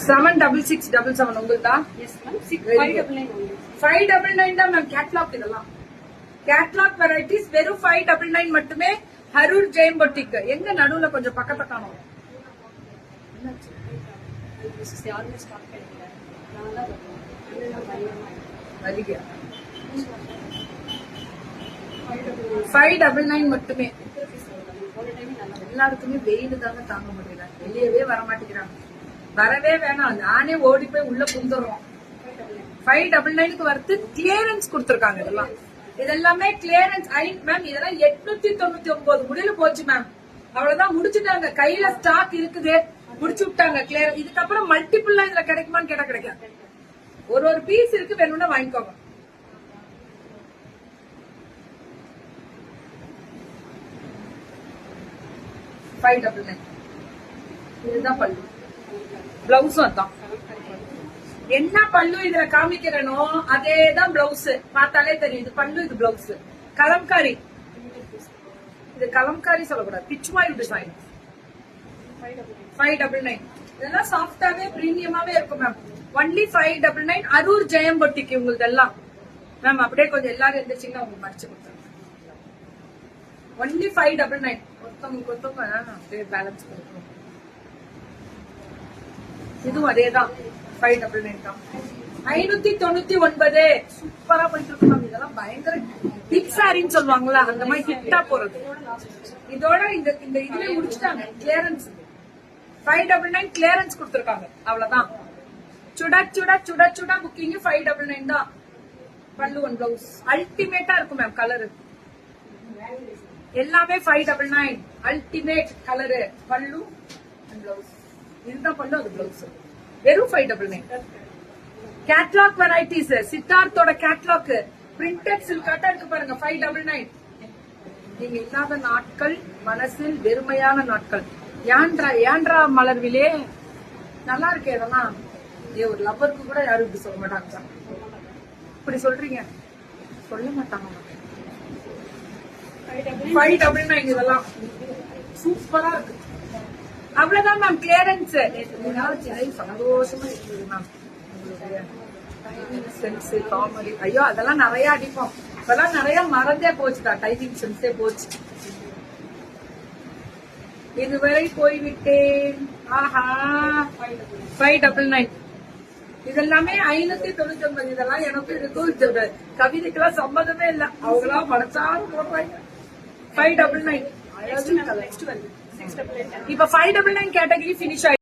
7667 உங்களுதா? Yes ma'am. 599. 599 தான் ma'am catalogue. இதெல்லாம் catalogue varieties வெறும் 599 மட்டுமே. ஹரூர் ஜெயம் பொட்டிக் எங்க நடுவுல கொஞ்சம் பக்கத்தை காணும். யாருமே ஸ்டாக் கிடைக்கல. நான் தான் வருக 599 மட்டுமே. எல்லாருக்குமே வெயில் தாங்க தாங்க முடியல, வெளியவே வர மாட்டேங்கிறாங்க. வரவே வேணாம், நானே ஓடி போய் உள்ள புந்துடுறோம். 599க்கு வரது கிளியரன்ஸ் கொடுத்திருக்காங்க. இதெல்லாமே கிளியரன்ஸ். மேம் இதெல்லாம் 899 முடியல போச்சு மேம். அவ்வளவுதான், முடிச்சுட்டாங்க. கையில ஸ்டாக் இருக்குது, முடிச்சு விட்டாங்க கிளியர். இதுக்கப்புறம் மல்டிபிள் இதுல கிடைக்குமான்னு கேட்டா கிடைக்காது. ஒரு பீஸ் இருக்கு, வேணும்னா வாங்கிக்கோங்க. இதுதான் பல்லு, பிளவுஸும் அதான். என்ன பல்லு இதுல காமிக்கிறனோ அதேதான் பிளவுஸ். பார்த்தாலே தெரியும் இது பல்லு, இது பிளவுஸ். கலம்காரி, இது கலம்காரி சொல்லக்கூடாது, பிச்சுமாய் டிசைன். 599 இதெல்லாம் சாஃப்டாவே பிரீமியமாவே இருக்கும் மேம். ஒன்லி 599. அரூர் ஜெயம் பொட்டிக்கு உங்களுக்கு எல்லாம் மேம். அப்படியே கொஞ்சம் எல்லாரும் இருந்துச்சுன்னா உங்களுக்கு மடிச்சு கொடுத்துருங்க. ஒன்லி 599. ஒருத்தவங்க அப்படியே பேலன்ஸ் கொடுக்கணும். இதுவும் அதேதான் 599 தான். 599 சூப்பரா போயிட்டு இருக்கு மேம். இதெல்லாம் பயங்கர ஹிட் சாரின்னு சொல்லுவாங்களா, அந்த மாதிரி ஹிட்டா போறது. இதோட இந்த இதுல முடிச்சுட்டாங்க கிளியரன்ஸ். 599 கிளியரன்ஸ் கொடுத்திருக்காங்க, அவ்வளவுதான். சுடா சுடா சுடா சுடா புக்கிங் 599 தான். பல்லு ஒன் பிளவுஸ் அல்டிமேட்டா இருக்கும் மேம். கலரு எல்லாமே 599 அல்டிமேட் கலரு. பல்லு அண்ட் பிளவுஸ், இதுதான் பல்லு, அது பிளவுஸ். வெறும் 599. கேட்லாக் வெரைட்டிஸ், சித்தார்த்தோட கேட்லாக் பிரிண்டட் சில்காட்டா இருக்கு பாருங்க. 599. நீங்க இல்லாத நாட்கள் மனசில் வெறுமையான நாட்கள். ஏன்றா மலர்விலே நல்லா இருக்கு. இதெல்லாம் ஒரு லவ்வருக்கு கூட யாரும் இப்படி சொல்ல மாட்டாங்க. இப்படி சொல்றீங்க, சொல்ல மாட்டாங்க. 599 இதெல்லாம் சூப்பரா இருக்கு. அவ்வளவுதான் மேம் கிளியரன்ஸ். சந்தோஷமா இருக்குது மேம். காமெடி, ஐயோ அதெல்லாம் நிறைய அடிப்போம். இப்பெல்லாம் நிறைய மறந்தே போச்சுடா, டைமிங் சென்ஸே போச்சு. இதுவரை போய்விட்டேன். ஆஹா 599 இதெல்லாமே 599. இதெல்லாம் எனக்கு இருக்கும் கவிதைக்கெல்லாம் சம்மந்தமே இல்ல, அவங்களாம் மனசாரும் போடுறாங்க. 599 இப்ப 599 கேட்டகரி பினிஷ் ஆயிடுச்சு.